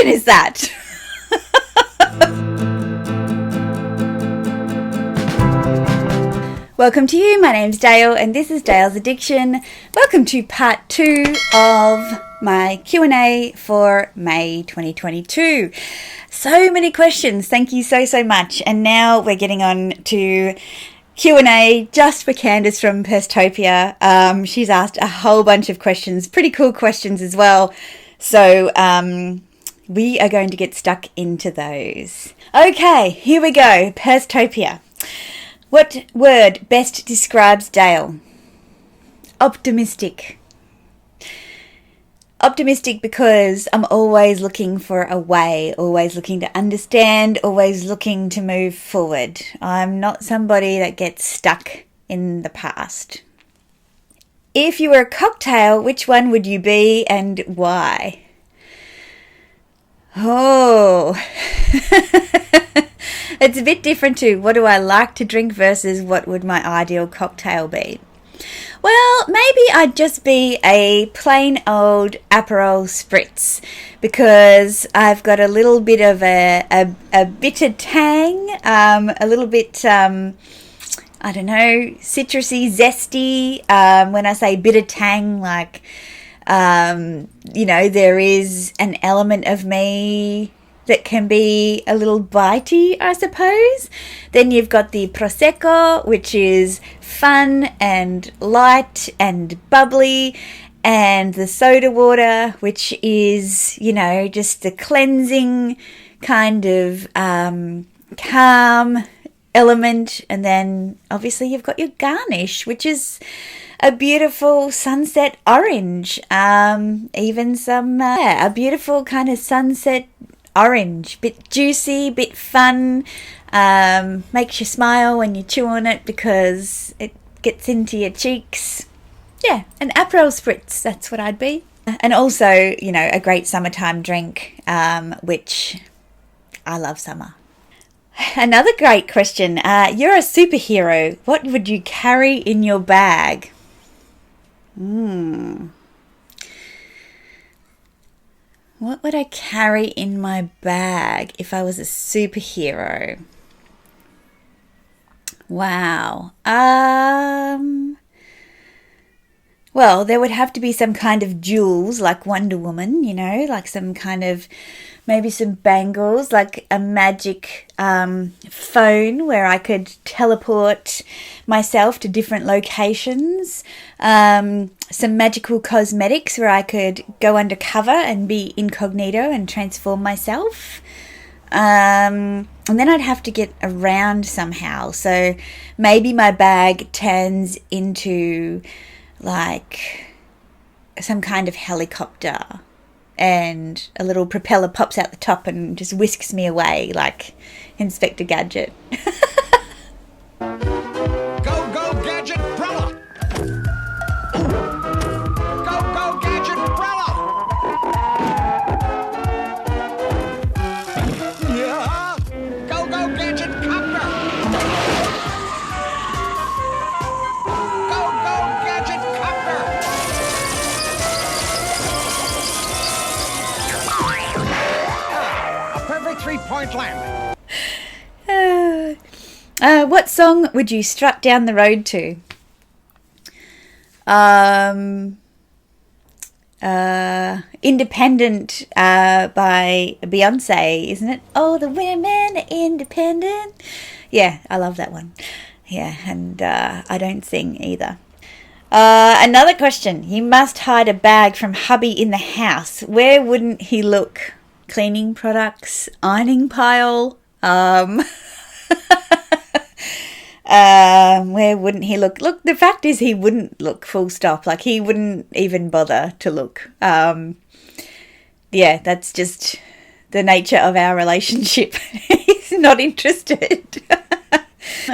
question is that? Welcome to you. My name's Dale and this is Dale's Addiction. Welcome to part 2 of my Q&A for May 2022. So many questions. Thank you so much. And now we're getting on to Q&A just for Candace from Perstopia. She's asked a whole bunch of questions, pretty cool questions as well. So we are going to get stuck into those. Okay, here we go. Perstopia. What word best describes Dale? Optimistic. Optimistic because I'm always looking for a way, always looking to understand, always looking to move forward. I'm not somebody that gets stuck in the past. If you were a cocktail, which one would you be and why? Oh... It's a bit different to what do I like to drink versus what would my ideal cocktail be. Well, maybe I'd just be a plain old Aperol Spritz because I've got a little bit of a bitter tang, a little bit, I don't know, citrusy, zesty. When I say bitter tang, like, you know, there is an element of me that can be a little bitey, I suppose. Then you've got the Prosecco, which is fun and light and bubbly, and the soda water, which is, you know, just the cleansing kind of calm element. And then obviously you've got your garnish, which is a beautiful sunset orange, even some a beautiful kind of sunset orange, bit juicy, bit fun, makes you smile when you chew on it because it gets into your cheeks. Yeah, an Aperol Spritz, that's what I'd be. And also, you know, a great summertime drink, which I love summer. Another great question. You're a superhero. What would you carry in your bag? What would I carry in my bag if I was a superhero? Wow. Well, there would have to be some kind of jewels like Wonder Woman, you know, like some kind of, maybe some bangles, like a magic phone where I could teleport myself to different locations. Some magical cosmetics where I could go undercover and be incognito and transform myself. And then I'd have to get around somehow. So maybe my bag turns into like some kind of helicopter and a little propeller pops out the top and just whisks me away like Inspector Gadget. Go, Gadget Brella! Go, Gadget Brella! Yeah! Go, Gadget Copter! Go, Gadget Copter! A perfect three-point landing. What song would you strut down the road to? Independent by Beyonce, isn't it? Oh, the women are independent. Yeah, I love that one. Yeah, and I don't sing either. Another question. He must hide a bag from hubby in the house. Where wouldn't he look? Cleaning products, ironing pile. Where wouldn't he look? Look, the fact is he wouldn't look, full stop. Like, he wouldn't even bother to look. Yeah, that's just the nature of our relationship. He's not interested.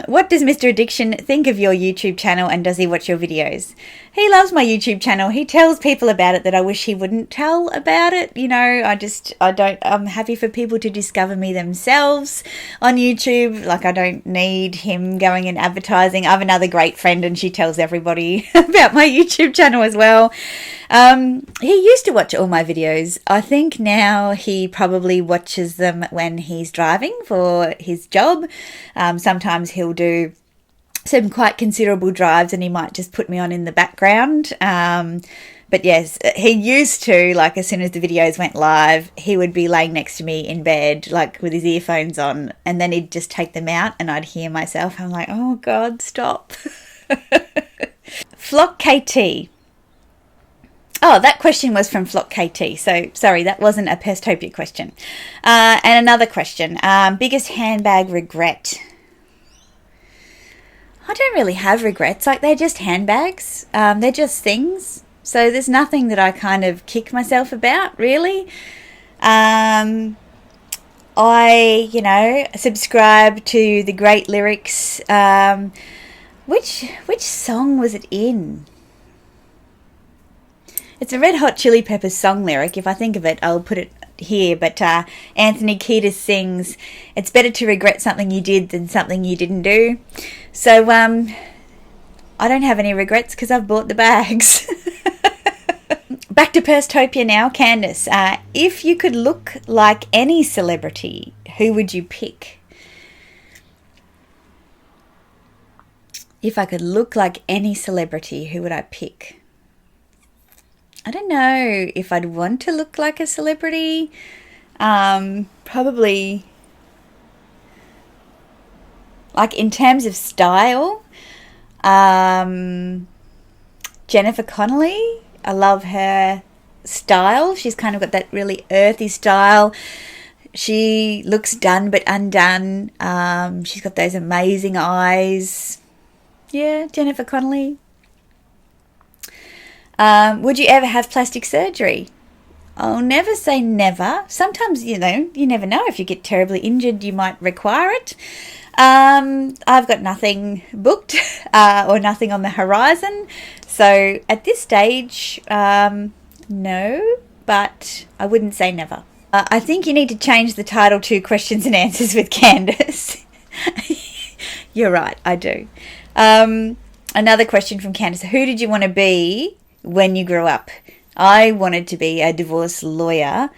What does Mr. Addiction think of your YouTube channel and does he watch your videos? He loves my YouTube channel. He tells people about it that I wish he wouldn't tell about it. You know, I'm happy for people to discover me themselves on YouTube. Like, I don't need him going and advertising. I have another great friend and she tells everybody about my YouTube channel as well. He used to watch all my videos. I think now he probably watches them when he's driving for his job. Sometimes he'll do some quite considerable drives and he might just put me on in the background. But yes, he used to, like, as soon as the videos went live, he would be laying next to me in bed, like with his earphones on, and then he'd just take them out and I'd hear myself. I'm like, oh God, stop. Flock KT. Oh, that question was from Flock KT. So sorry, that wasn't a Pestopia question. And another question, biggest handbag regret. I don't really have regrets. Like, they're just handbags. They're just things. So there's nothing that I kind of kick myself about, really. I, subscribe to the great lyrics. Which song was it in? It's a Red Hot Chili Peppers song lyric. If I think of it, I'll put it here. But Anthony Kiedis sings, "It's better to regret something you did than something you didn't do." So I don't have any regrets because I've bought the bags. Back to Purstopia now. Candace, if you could look like any celebrity, who would you pick? If I could look like any celebrity, who would I pick? I don't know if I'd want to look like a celebrity. Probably, like, in terms of style, Jennifer Connelly. I love her style. She's kind of got that really earthy style. She looks done but undone. She's got those amazing eyes. Yeah, Jennifer Connelly. Would you ever have plastic surgery? I'll never say never. Sometimes, you never know. If you get terribly injured, you might require it. I've got nothing booked or nothing on the horizon. So at this stage, no, but I wouldn't say never. I think you need to change the title to Questions and Answers with Candace. You're right, I do. Another question from Candace. Who did you want to be when you grew up? I wanted to be a divorce lawyer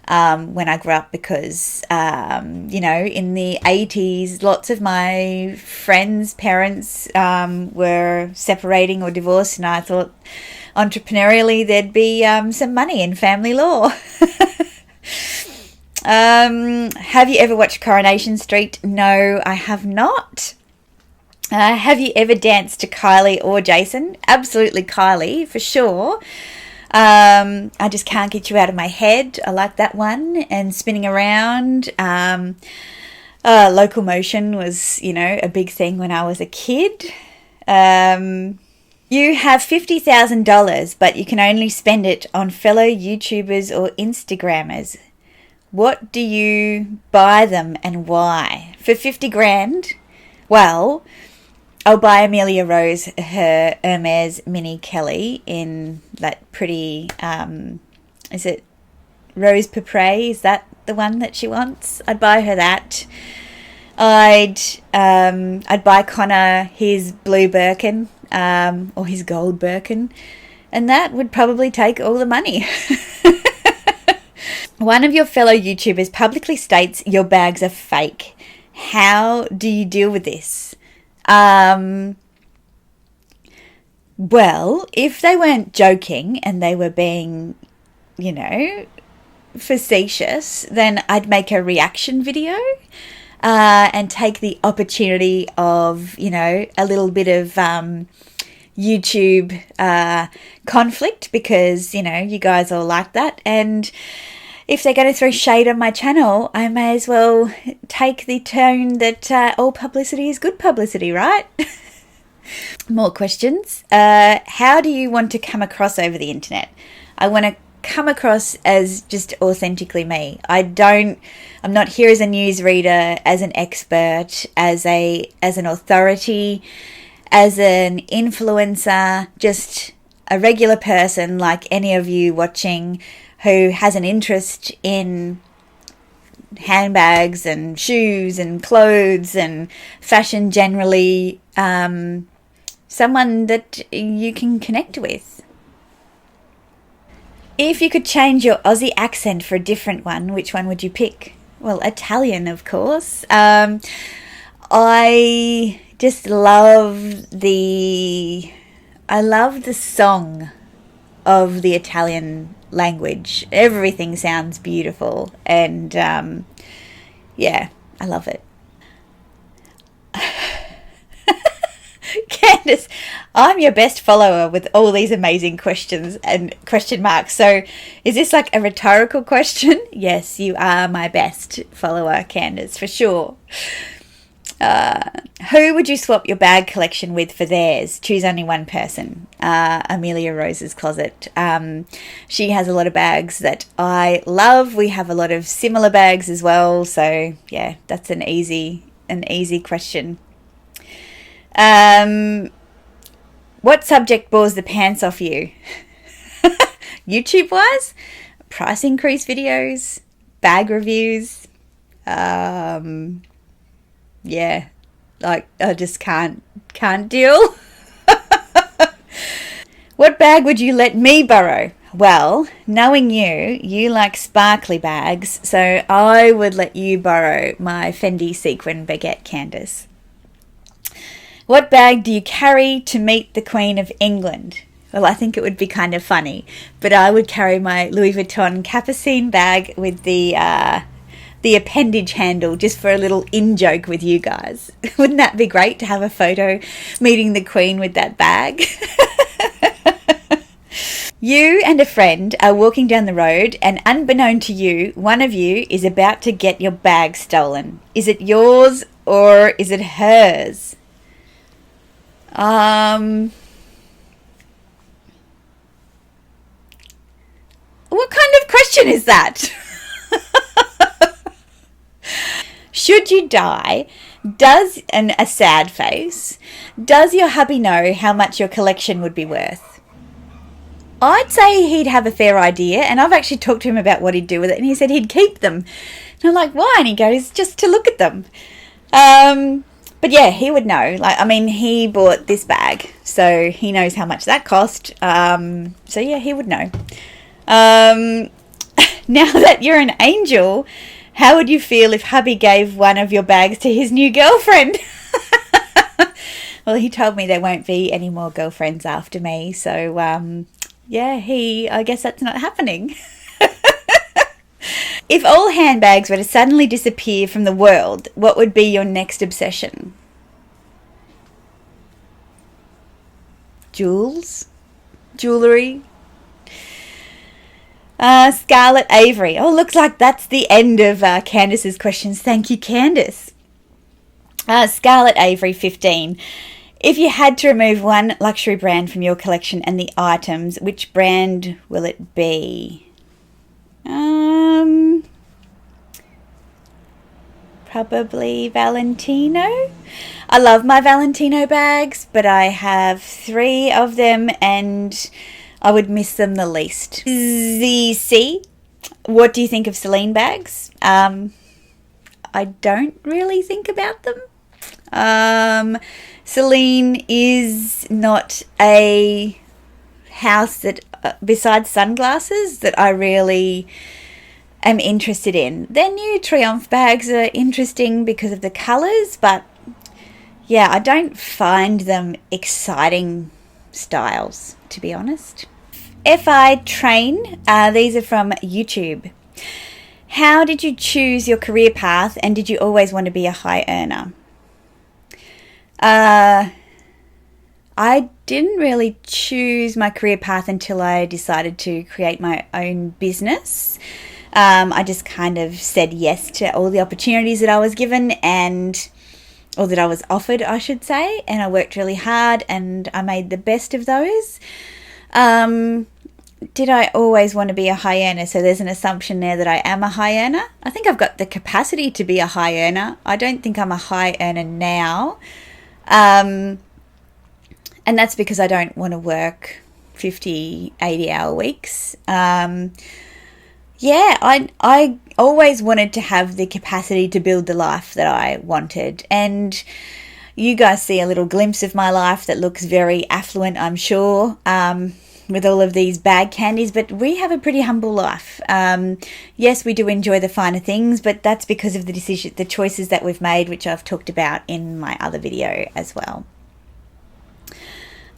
when I grew up because, in the 80s, lots of my friends' parents were separating or divorced, and I thought entrepreneurially there'd be some money in family law. Have you ever watched Coronation Street? No, I have not. Have you ever danced to Kylie or Jason? Absolutely Kylie, for sure. I just can't get you out of my head. I like that one. And spinning around. Locomotion was, a big thing when I was a kid. You have $50,000, but you can only spend it on fellow YouTubers or Instagrammers. What do you buy them and why? For 50 grand, well, I'll buy Amelia Rose her Hermes Mini Kelly in that pretty, is it Rose Pepre? Is that the one that she wants? I'd buy her that. I'd buy Connor his blue Birkin, or his gold Birkin, and that would probably take all the money. One of your fellow YouTubers publicly states your bags are fake. How do you deal with this? Well, if they weren't joking and they were being, facetious, then I'd make a reaction video and take the opportunity of, a little bit of YouTube conflict because, you guys all like that. And if they're going to throw shade on my channel, I may as well take the tone that all publicity is good publicity, right? More questions. How do you want to come across over the internet? I want to come across as just authentically me. I'm not here as a newsreader, as an expert, as an authority, as an influencer. Just a regular person like any of you watching who has an interest in handbags and shoes and clothes and fashion generally, someone that you can connect with. If you could change your Aussie accent for a different one, which one would you pick? Well, Italian, of course. I just love the song of the Italian language. Everything sounds beautiful, and yeah, I love it. Candice, I'm your best follower with all these amazing questions and question marks. So is this like a rhetorical question? Yes, you are my best follower, Candice, for sure. Who would you swap your bag collection with for theirs? Choose only one person. Amelia Rose's closet. She has a lot of bags that I love. We have a lot of similar bags as well. So yeah, that's an easy question. What subject bores the pants off you? YouTube wise? Price increase videos, bag reviews. Yeah, like I just can't deal. What bag would you let me borrow? Well, knowing you like sparkly bags, so I would let you borrow my Fendi sequin baguette, Candice. What bag do you carry to meet the Queen of England? Well, I think it would be kind of funny, but I would carry my Louis Vuitton Capucine bag with the appendage handle, just for a little in-joke with you guys. Wouldn't that be great to have a photo meeting the Queen with that bag? You and a friend are walking down the road, and unbeknown to you, one of you is about to get your bag stolen. Is it yours or is it hers? What kind of question is that? Should you die, a sad face, does your hubby know how much your collection would be worth? I'd say he'd have a fair idea, and I've actually talked to him about what he'd do with it, and he said he'd keep them. And I'm like, why? And he goes, just to look at them. But yeah, he would know. Like, I mean, he bought this bag, so he knows how much that cost. So yeah, he would know. Now that you're an angel, how would you feel if hubby gave one of your bags to his new girlfriend? Well, he told me there won't be any more girlfriends after me, so yeah, I guess that's not happening. If all handbags were to suddenly disappear from the world, what would be your next obsession? Jewellery? Scarlett Avery. Oh, looks like that's the end of Candice's questions. Thank you, Candice. Scarlett Avery, 15. If you had to remove one luxury brand from your collection and the items, which brand will it be? Probably Valentino. I love my Valentino bags, but I have 3 of them and I would miss them the least. ZC, what do you think of Celine bags? I don't really think about them. Celine is not a house that, besides sunglasses, that I really am interested in. Their new Triumph bags are interesting because of the colours, but yeah, I don't find them exciting styles, to be honest. FI Train, these are from YouTube. How did you choose your career path, and did you always want to be a high earner? I didn't really choose my career path until I decided to create my own business. I just kind of said yes to all the opportunities that I was given or that I was offered, I should say, and I worked really hard and I made the best of those. Did I always want to be a high earner? So there's an assumption there that I am a high earner. I think I've got the capacity to be a high earner. I don't think I'm a high earner now. And that's because I don't want to work 50, 80-hour weeks. I always wanted to have the capacity to build the life that I wanted. And you guys see a little glimpse of my life that looks very affluent, I'm sure, with all of these bag candies, but we have a pretty humble life. Yes, we do enjoy the finer things, but that's because of the choices that we've made, which I've talked about in my other video as well.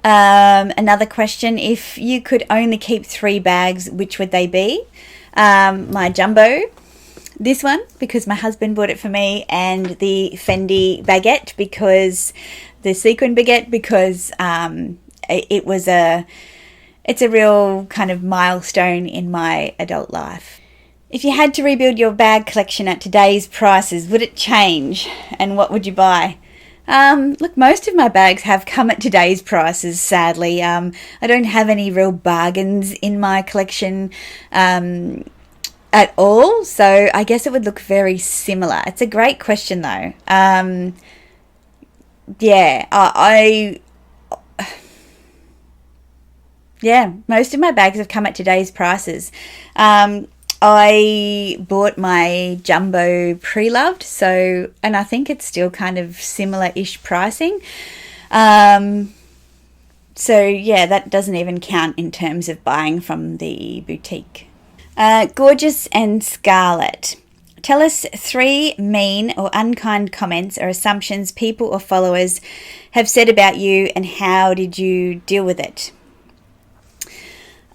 Another question, if you could only keep 3 bags, which would they be? My jumbo, this one because my husband bought it for me, and the Fendi baguette, because the sequin baguette, because it's a real kind of milestone in my adult life. If you had to rebuild your bag collection at today's prices, would it change, and what would you buy? Look, most of my bags have come at today's prices, sadly. I don't have any real bargains in my collection at all, so I guess it would look very similar. It's a great question, though. Most of my bags have come at today's prices. I bought my jumbo pre-loved, and I think it's still kind of similar-ish pricing. That doesn't even count in terms of buying from the boutique. Gorgeous and Scarlet. Tell us 3 mean or unkind comments or assumptions people or followers have said about you, and how did you deal with it?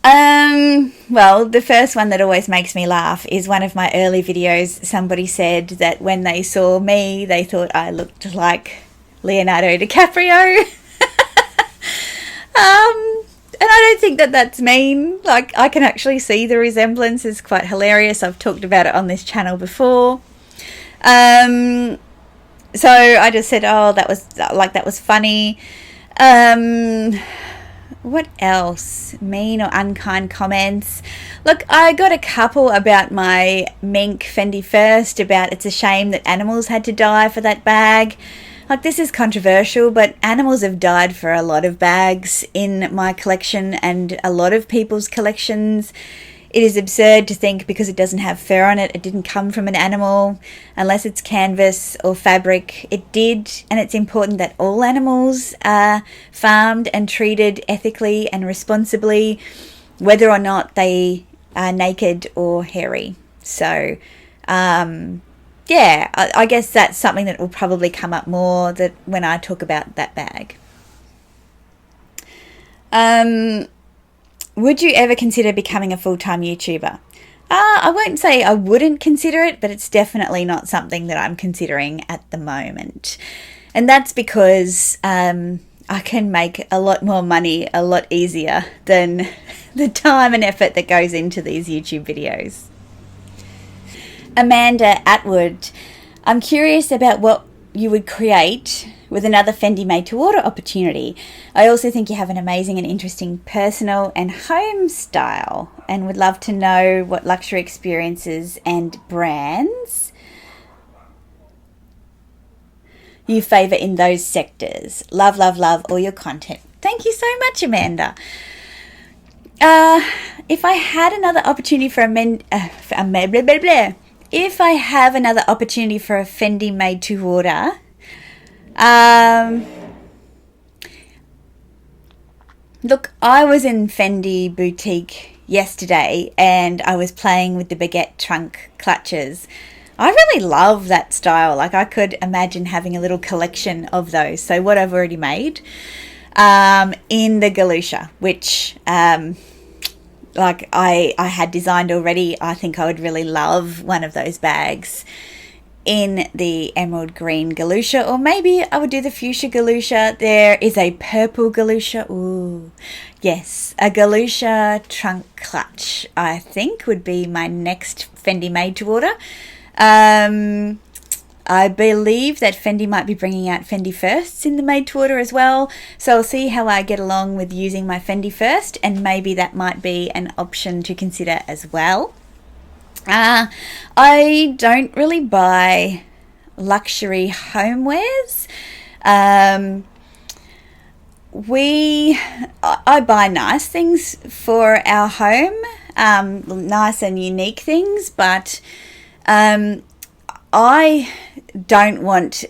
Well, the first one that always makes me laugh is one of my early videos. Somebody said that when they saw me, they thought I looked like Leonardo DiCaprio. And I don't think that that's mean. Like, I can actually see the resemblance. It's quite hilarious. I've talked about it on this channel before. So I just said, oh, that was funny. What else? Mean or unkind comments? Look, I got a couple about my mink Fendi first, about it's a shame that animals had to die for that bag. Like, this is controversial, but animals have died for a lot of bags in my collection and a lot of people's collections. It is absurd to think because it doesn't have fur on it, it didn't come from an animal, unless it's canvas or fabric. It did, and it's important that all animals are farmed and treated ethically and responsibly, whether or not they are naked or hairy. So, I guess that's something that will probably come up more that when I talk about that bag. Would you ever consider becoming a full-time YouTuber? I won't say I wouldn't consider it, but it's definitely not something that I'm considering at the moment. And that's because I can make a lot more money a lot easier than the time and effort that goes into these YouTube videos. Amanda Atwood, I'm curious about what you would create with another Fendi made-to-order opportunity. I also think you have an amazing and interesting personal and home style, and would love to know what luxury experiences and brands you favour in those sectors. Love, love, love all your content. Thank you so much, Amanda. If I had another opportunity if I have another opportunity for a Fendi made-to-order, look, I was in Fendi boutique yesterday and I was playing with the baguette trunk clutches. I really love that style. Like, I could imagine having a little collection of those. So what I've already made in the Galusha, which I had designed already. I think I would really love one of those bags in the emerald green Galusha, or maybe I would do the fuchsia Galusha. There is a purple Galusha. Ooh, yes, a Galusha trunk clutch, I think, would be my next Fendi made to order. I believe that Fendi might be bringing out Fendi Firsts in the made to order as well. So I'll see how I get along with using my Fendi First, and maybe that might be an option to consider as well. I don't really buy luxury homewares. I buy nice things for our home, nice and unique things, but I don't want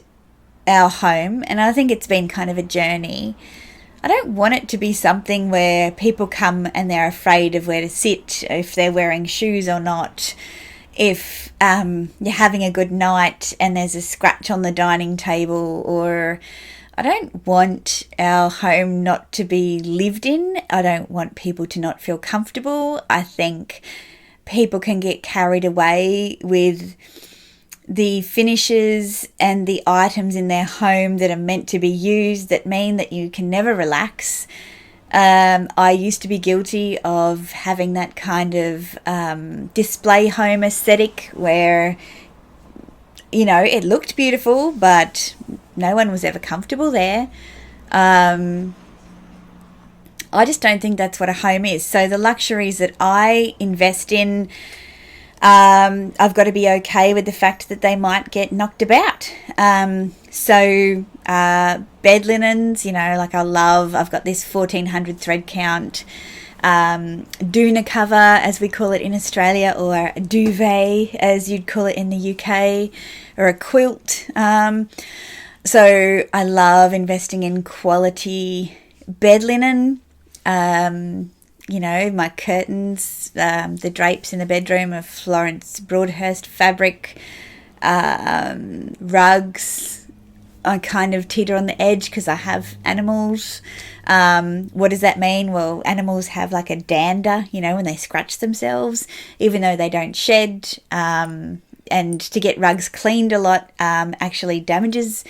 our home, and I think it's been kind of a journey. I don't want it to be something where people come and they're afraid of where to sit, if they're wearing shoes or not, if you're having a good night and there's a scratch on the dining table, or I don't want our home not to be lived in. I don't want people to not feel comfortable. I think people can get carried away with the finishes and the items in their home that are meant to be used, that mean that you can never relax. I used to be guilty of having that kind of display home aesthetic where, you know, it looked beautiful, but no one was ever comfortable there. I just don't think that's what a home is. So the luxuries that I invest in, I've got to be okay with the fact that they might get knocked about. So bed linens, you know, like I've got this 1400 thread count doona cover, as we call it in Australia, or a duvet as you'd call it in the UK, or a quilt. So I love investing in quality bed linen. You know, my curtains, the drapes in the bedroom are Florence Broadhurst fabric. Rugs, I kind of teeter on the edge because I have animals. What does that mean? Well, animals have like a dander, you know, when they scratch themselves, even though they don't shed. And to get rugs cleaned a lot actually damages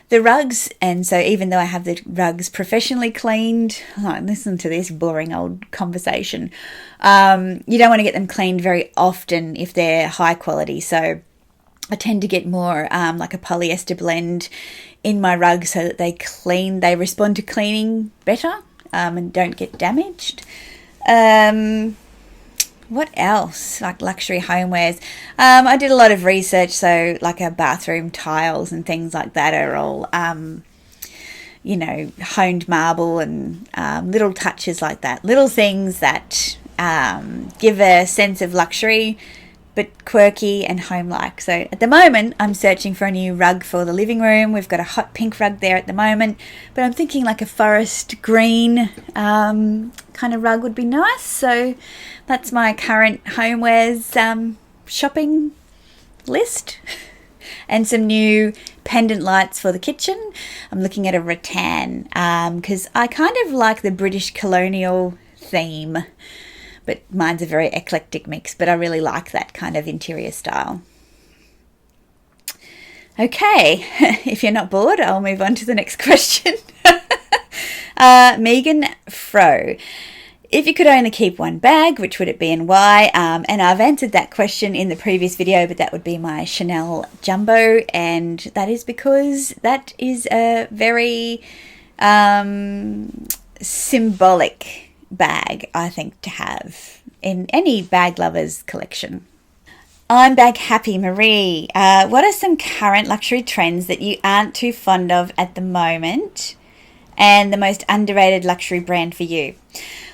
the rugs. And so even though I have the rugs professionally cleaned, listen to this boring old conversation, you don't want to get them cleaned very often if they're high quality. So I tend to get more like a polyester blend in my rugs so that they respond to cleaning better and don't get damaged. What else? Like luxury homewares. I did a lot of research, so like our bathroom tiles and things like that are all, you know, honed marble and little touches like that. Little things that give a sense of luxury, but quirky and home-like. So at the moment, I'm searching for a new rug for the living room. We've got a hot pink rug there at the moment, but I'm thinking like a forest green kind of rug would be nice. So that's my current homewares shopping list. And some new pendant lights for the kitchen. I'm looking at a rattan because I kind of like the British colonial theme. But mine's a very eclectic mix, but I really like that kind of interior style. Okay, if you're not bored, I'll move on to the next question. Megan Fro. If you could only keep one bag, which would it be and why? And I've answered that question in the previous video, but that would be my Chanel Jumbo. And that is because that is a very symbolic bag, I think, to have in any bag lover's collection. I'm bag happy, Marie. What are some current luxury trends that you aren't too fond of at the moment, and the most underrated luxury brand for you?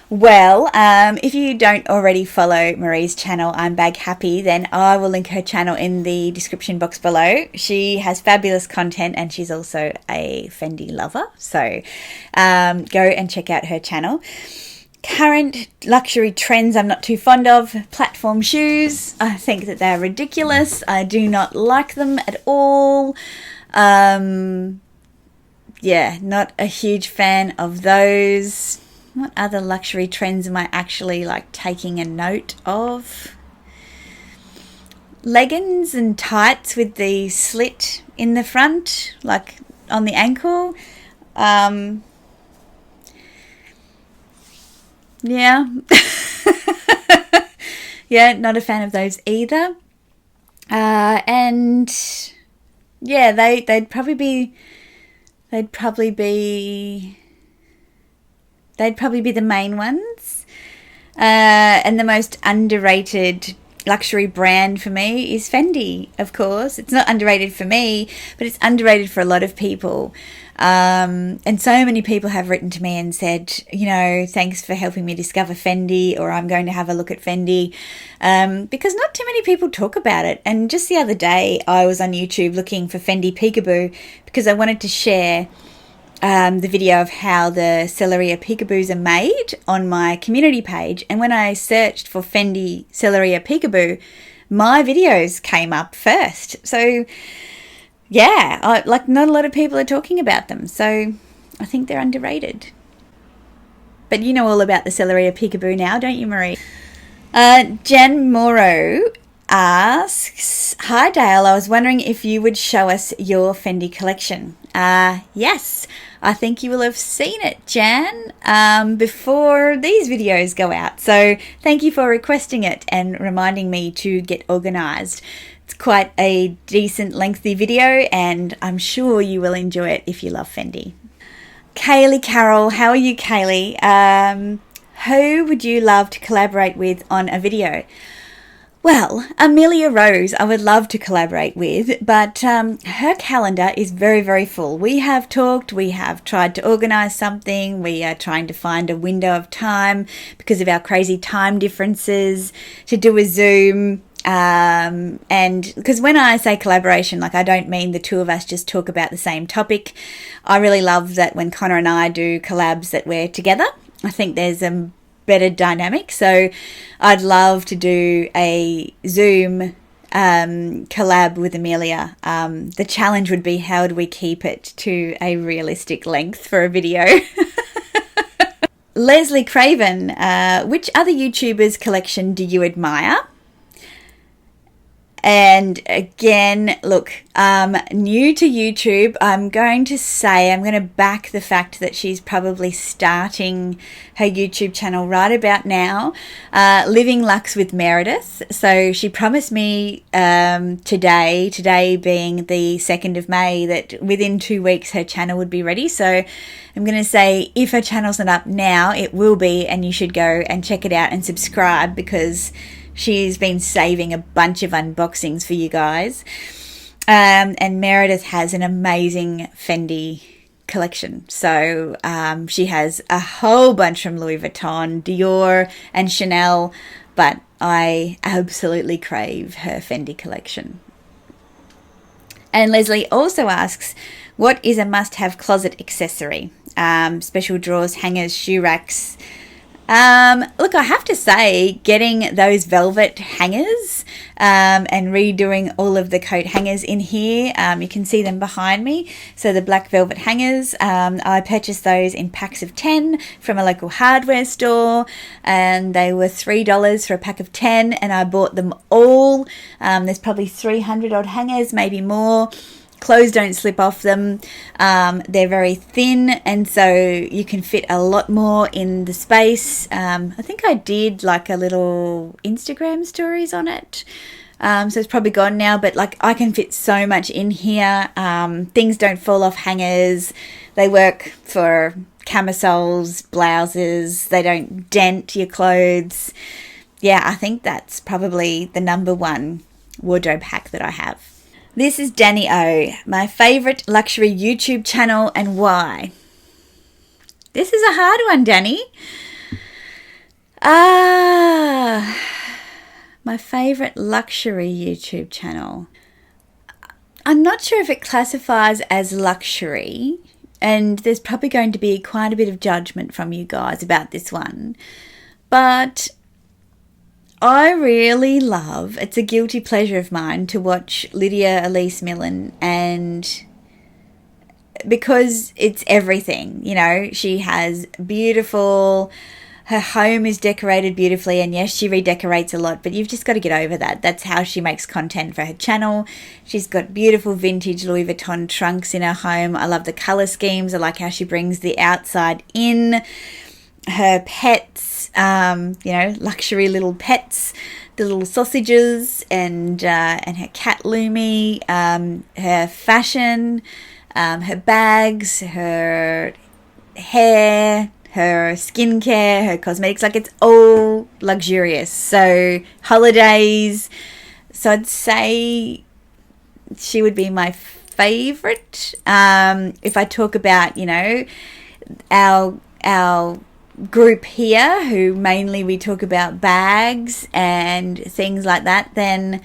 Well, if you don't already follow Marie's channel, I'm Bag Happy, then I will link her channel in the description box below. She has fabulous content and she's also a Fendi lover, so go and check out her channel. Current luxury trends I'm not too fond of. Platform shoes. I think that they're ridiculous. I do not like them at all. Yeah, not a huge fan of those. What other luxury trends am I actually like taking a note of? Leggings and tights with the slit in the front, like on the ankle. Yeah. Yeah, not a fan of those either. And yeah, they'd probably be the main ones. And the most underrated luxury brand for me is Fendi, of course. It's not underrated for me, but it's underrated for a lot of people. And so many people have written to me and said, thanks for helping me discover Fendi, or I'm going to have a look at Fendi, because not too many people talk about it. And just the other day, I was on YouTube looking for Fendi Peekaboo because I wanted to share the video of how the Celeria Peekaboos are made on my community page. And when I searched for Fendi Celeria Peekaboo, my videos came up first. So yeah, not a lot of people are talking about them, so I think they're underrated. But you know all about the Celeria Peekaboo now, don't you, Marie? Jen Morrow asks, "Hi Dale, I was wondering if you would show us your Fendi collection." Yes, I think you will have seen it, Jan, before these videos go out. So thank you for requesting it and reminding me to get organised. It's quite a decent lengthy video, and I'm sure you will enjoy it if you love Fendi. Kaylee Carroll, how are you, Kaylee? Who would you love to collaborate with on a video? Well, Amelia Rose I would love to collaborate with, but her calendar is very, very full. We have talked, we have tried to organise something, we are trying to find a window of time because of our crazy time differences to do a Zoom. And because when I say collaboration, I don't mean the two of us just talk about the same topic. I really love that when Connor and I do collabs that we're together. I think there's a better dynamic. So I'd love to do a Zoom collab with Amelia. The challenge would be, how do we keep it to a realistic length for a video? Leslie Craven, which other YouTubers' collection do you admire? And again, look, new to YouTube, I'm going to back the fact that she's probably starting her YouTube channel right about now, Living Lux with Meredith. So she promised me today being the 2nd of May, that within 2 weeks her channel would be ready. So I'm going to say, if her channel's not up now, it will be, and you should go and check it out and subscribe, because she's been saving a bunch of unboxings for you guys. And Meredith has an amazing Fendi collection. So she has a whole bunch from Louis Vuitton, Dior and Chanel, but I absolutely crave her Fendi collection. And Leslie also asks, what is a must-have closet accessory? Special drawers, hangers, shoe racks. Look, I have to say, getting those velvet hangers and redoing all of the coat hangers in here, you can see them behind me. So the black velvet hangers, I purchased those in packs of 10 from a local hardware store, and they were $3 for a pack of 10, and I bought them all. There's probably 300 odd hangers, maybe more. Clothes don't slip off them. They're very thin, and so you can fit a lot more in the space. I think I did a little Instagram stories on it. So it's probably gone now, but I can fit so much in here. Things don't fall off hangers. They work for camisoles, blouses. They don't dent your clothes. Yeah, I think that's probably the number one wardrobe hack that I have. This is Danny O, my favourite luxury YouTube channel, and why? This is a hard one, Danny. My favourite luxury YouTube channel. I'm not sure if it classifies as luxury, and there's probably going to be quite a bit of judgment from you guys about this one, but I really love, it's a guilty pleasure of mine, to watch Lydia Elise Millen, and because it's everything, she has beautiful, her home is decorated beautifully, and yes, she redecorates a lot, but you've just got to get over that. That's how she makes content for her channel. She's got beautiful vintage Louis Vuitton trunks in her home. I love the colour schemes. I like how she brings the outside in. Her pets, luxury little pets, the little sausages, and her cat Lumi, her fashion, her bags, her hair, her skincare, her cosmetics, like it's all luxurious. So holidays, so I'd say she would be my favorite. If I talk about, you know, our group here, who mainly we talk about bags and things like that, then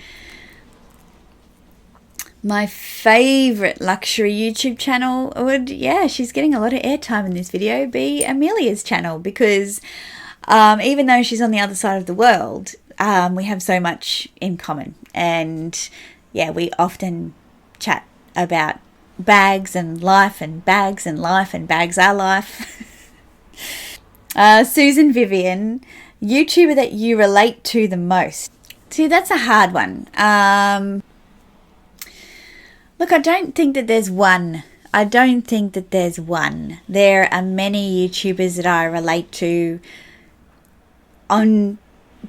my favorite luxury YouTube channel would, she's getting a lot of airtime in this video, be Amelia's channel, because even though she's on the other side of the world, we have so much in common. And we often chat about bags and life, and bags and life, and bags are life. Susan Vivian, YouTuber that you relate to the most. See, that's a hard one. Look, I don't think that there's one. There are many YouTubers that I relate to on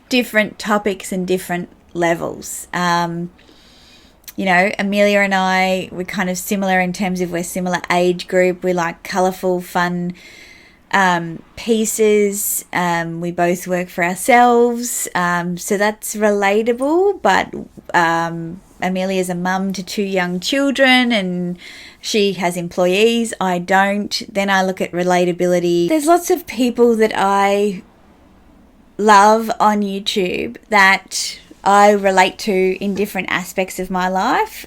different topics and different levels. You know, Amelia and I, we're kind of similar in terms of we're similar age group. We like colourful, fun pieces. We both work for ourselves, so that's relatable. But Amelia's a mum to 2 young children, and she has employees. I don't. Then I look at relatability. There's lots of people that I love on YouTube that I relate to in different aspects of my life.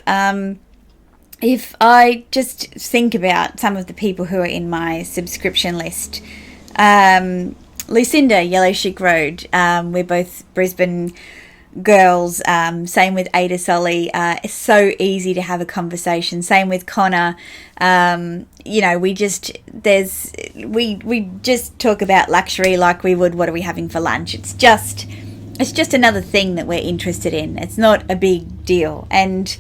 If I just think about some of the people who are in my subscription list, Lucinda, Yellow Chic Road, we're both Brisbane girls, same with Ada Solly. It's so easy to have a conversation. Same with Connor. You know, we just talk about luxury like we would what are we having for lunch. It's just another thing that we're interested in. It's not a big deal, and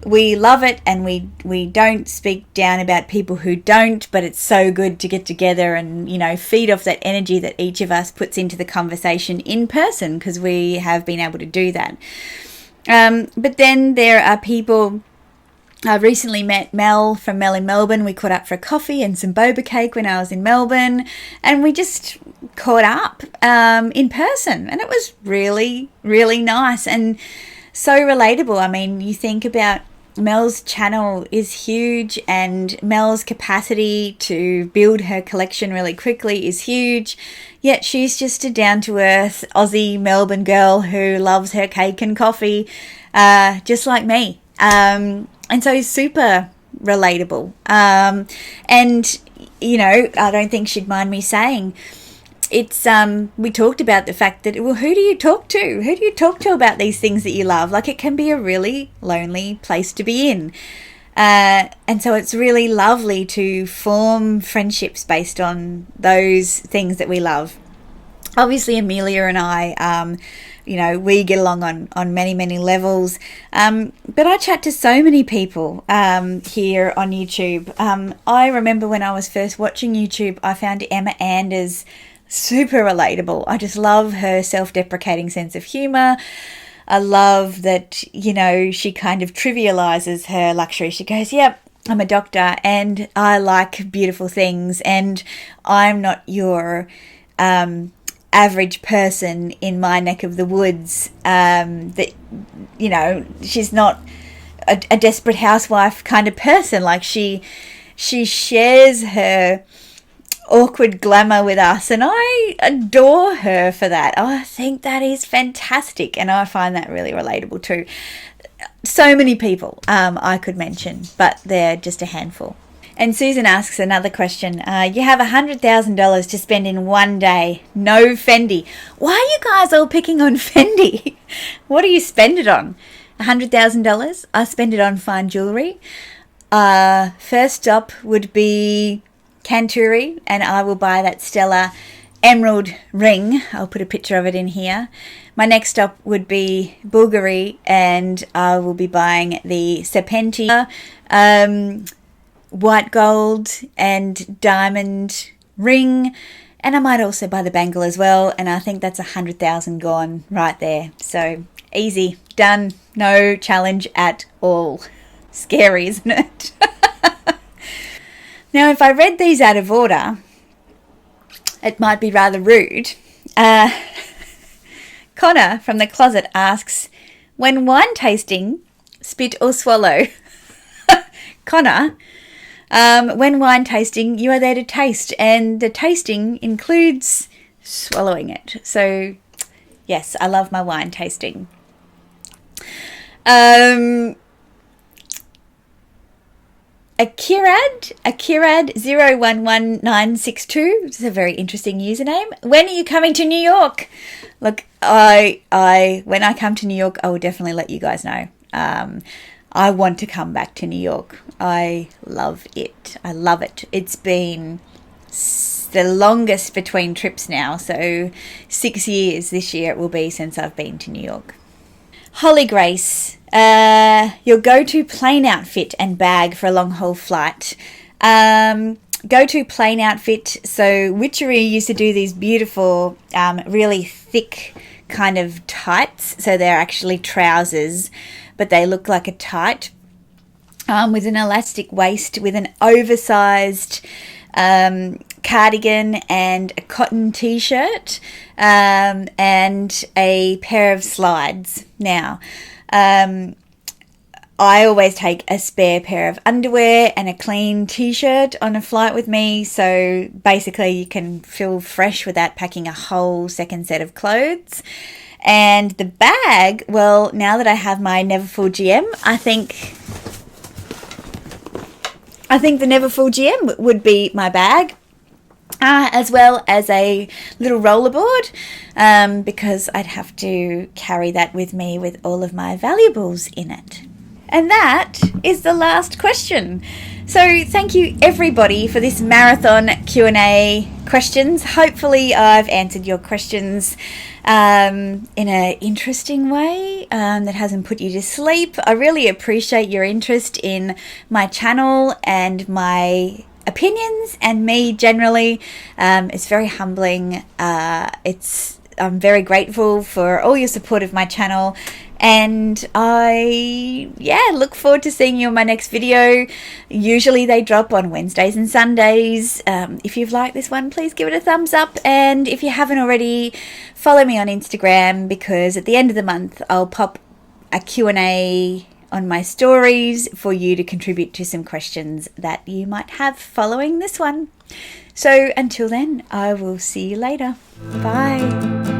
we love it, and we don't speak down about people who don't, but it's so good to get together and, you know, feed off that energy that each of us puts into the conversation in person, because we have been able to do that. But then there are people. I recently met Mel from Mel in Melbourne. We caught up for a coffee and some boba cake when I was in Melbourne, and we just caught up in person, and it was really, really nice and so relatable. I mean, you think about Mel's channel is huge, and Mel's capacity to build her collection really quickly is huge, yet she's just a down-to-earth Aussie Melbourne girl who loves her cake and coffee, just like me. And so super relatable. And, you know, I don't think she'd mind me saying, it's we talked about the fact that, well, who do you talk to? Who do you talk to about these things that you love? Like, it can be a really lonely place to be in. And so it's really lovely to form friendships based on those things that we love. Obviously, Amelia and I, you know, we get along on many, many levels. But I chat to so many people here on YouTube. I remember when I was first watching YouTube, I found Emma Anders super relatable. I just love her self-deprecating sense of humour. I love that, you know, she kind of trivializes her luxury. She goes, yep, I'm a doctor and I like beautiful things, and I'm not your average person in my neck of the woods. That, you know, she's not a desperate housewife kind of person. Like, she shares her awkward glamour with us, and I adore her for that. I think that is fantastic, and I find that really relatable too. So many people I could mention, but they're just a handful. And Susan asks another question. You have $100,000 to spend in one day. No Fendi. Why are you guys all picking on Fendi? What do you spend it on? $100,000? I spend it on fine jewellery. First stop would be Canturi, and I will buy that Stella emerald ring. I'll put a picture of it in here. My next stop would be Bulgari, and I will be buying the Serpenti white gold and diamond ring, and I might also buy the bangle as well, and I think that's 100,000 gone right there. So easy, done, no challenge at all. Scary, isn't it? Now, if I read these out of order, it might be rather rude. Connor from the closet asks, when wine tasting, spit or swallow? Connor, when wine tasting, you are there to taste, and the tasting includes swallowing it. So, yes, I love my wine tasting. Akirad011962. This is a very interesting username. When are you coming to New York? Look, when I come to New York, I will definitely let you guys know. I want to come back to New York. I love it. I love it. It's been the longest between trips now. So 6 years this year it will be since I've been to New York. Holly Grace, your go-to plane outfit and bag for a long-haul flight. Go-to plane outfit. So Witchery used to do these beautiful, really thick kind of tights. So they're actually trousers, but they look like a tight with an elastic waist, with an oversized cardigan and a cotton t-shirt and a pair of slides. Now, I always take a spare pair of underwear and a clean t-shirt on a flight with me, so basically you can feel fresh without packing a whole second set of clothes. And the bag, well, now that I have my Neverfull GM, I think the Neverfull GM would be my bag. As well as a little rollerboard, because I'd have to carry that with me with all of my valuables in it. And that is the last question. So thank you everybody for this marathon Q&A questions. Hopefully I've answered your questions in an interesting way that hasn't put you to sleep. I really appreciate your interest in my channel and my opinions and me generally. It's very humbling. I'm very grateful for all your support of my channel, and I look forward to seeing you on my next video. Usually they drop on Wednesdays and Sundays. If you've liked this one, please give it a thumbs up, and if you haven't already, follow me on Instagram, because at the end of the month I'll pop a Q&A on my stories for you to contribute to some questions that you might have following this one. So until then, I will see you later. Bye.